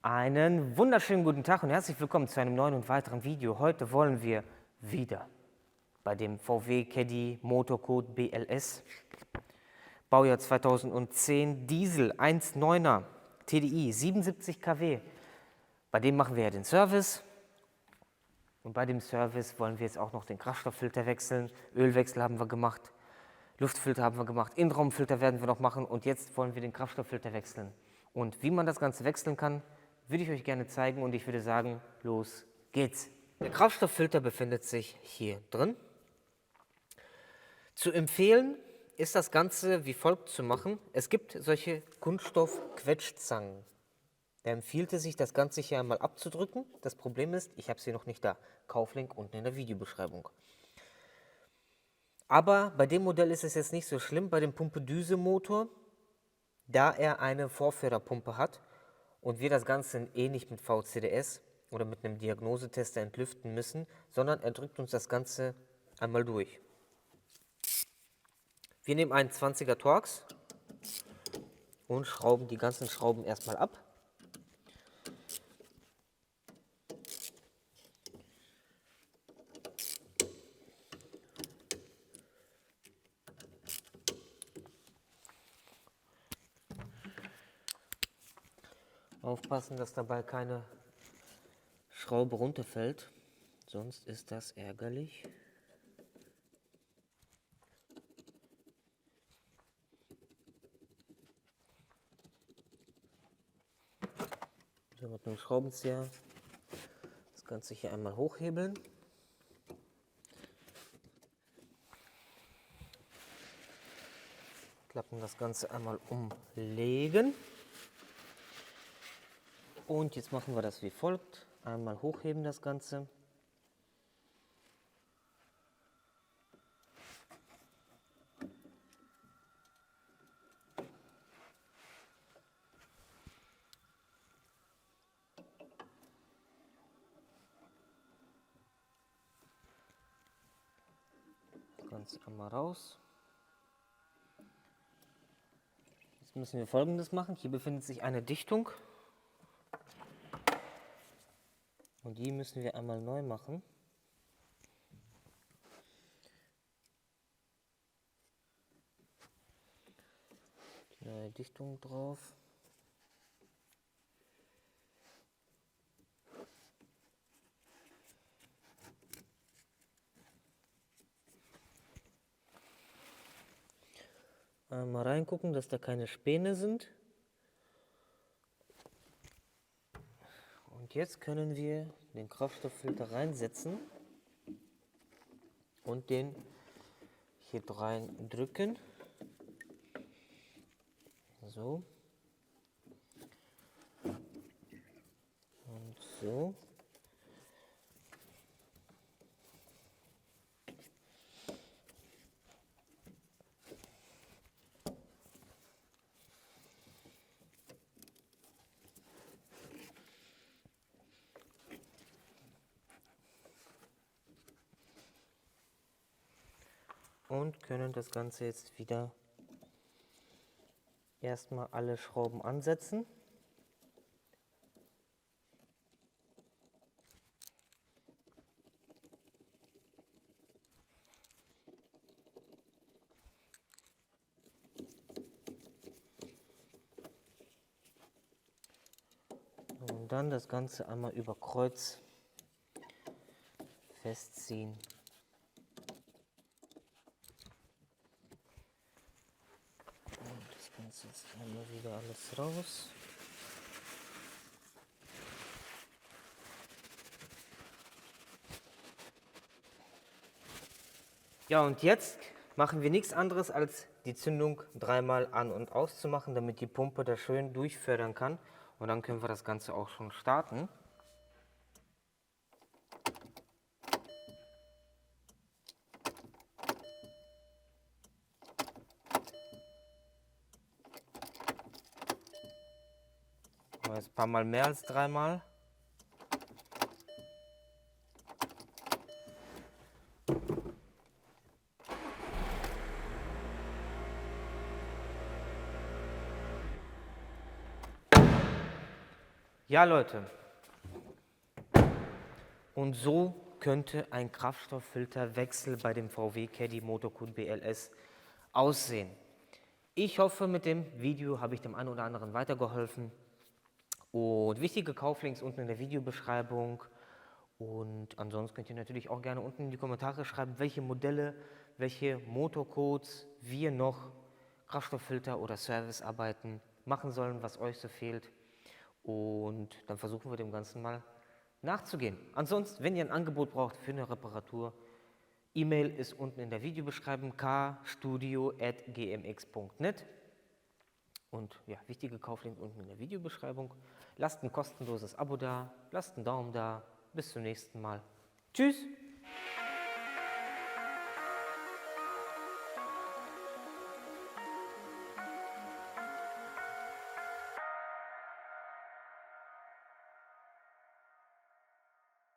Einen wunderschönen guten Tag und herzlich willkommen zu einem neuen und weiteren Video. Heute wollen wir wieder bei dem VW Caddy Motorcode BLS, Baujahr 2010, Diesel 1.9er TDI 77 kW. Bei dem machen wir ja den Service und bei dem Service wollen wir jetzt auch noch den Kraftstofffilter wechseln. Ölwechsel haben wir gemacht, Luftfilter haben wir gemacht, Innenraumfilter werden wir noch machen und jetzt wollen wir den Kraftstofffilter wechseln. Und wie man das Ganze wechseln kann, würde ich euch gerne zeigen und ich würde sagen, los geht's. Der Kraftstofffilter befindet sich hier drin. Zu empfehlen ist das Ganze wie folgt zu machen. Es gibt solche Kunststoff-Quetschzangen. Da empfiehlt es sich, das Ganze hier einmal abzudrücken. Das Problem ist, ich habe es hier noch nicht da. Kauflink unten in der Videobeschreibung. Aber bei dem Modell ist es jetzt nicht so schlimm, bei dem Pumpe-Düse-Motor, da er eine Vorführerpumpe hat und wir das Ganze nicht mit VCDS oder mit einem Diagnosetester entlüften müssen, sondern er drückt uns das Ganze einmal durch. Wir nehmen einen 20er Torx und schrauben die ganzen Schrauben erstmal ab. Aufpassen, dass dabei keine Schraube runterfällt, sonst ist das ärgerlich. So, mit einem Schraubenzieher das Ganze hier einmal hochhebeln. Klappen das Ganze einmal umlegen. Und jetzt machen wir das wie folgt. Einmal hochheben das Ganze. Das Ganze einmal raus. Jetzt müssen wir Folgendes machen. Hier befindet sich eine Dichtung. Und die müssen wir einmal neu machen. Die neue Dichtung drauf. Einmal reingucken, dass da keine Späne sind. Und jetzt können wir den Kraftstofffilter reinsetzen und den hier rein drücken. So. Und so. Und können das Ganze jetzt wieder erstmal alle Schrauben ansetzen. Und dann das Ganze einmal über Kreuz festziehen. Das Ganze jetzt einmal wieder alles raus. Ja, und jetzt machen wir nichts anderes, als die Zündung dreimal an- und auszumachen, damit die Pumpe da schön durchfördern kann. Und dann können wir das Ganze auch schon starten. Jetzt ein paar Mal mehr als dreimal. Ja, Leute, und so könnte ein Kraftstofffilterwechsel bei dem VW Caddy Motorcode BLS aussehen. Ich hoffe, mit dem Video habe ich dem einen oder anderen weitergeholfen. Und wichtige Kauflinks unten in der Videobeschreibung. Und ansonsten könnt ihr natürlich auch gerne unten in die Kommentare schreiben, welche Modelle, welche Motorcodes wir noch Kraftstofffilter oder Servicearbeiten machen sollen, was euch so fehlt. Und dann versuchen wir dem Ganzen mal nachzugehen. Ansonsten, wenn ihr ein Angebot braucht für eine Reparatur, E-Mail ist unten in der Videobeschreibung kstudio@gmx.net. Und ja, wichtige Kauflinks unten in der Videobeschreibung. Lasst ein kostenloses Abo da, lasst einen Daumen da. Bis zum nächsten Mal. Tschüss!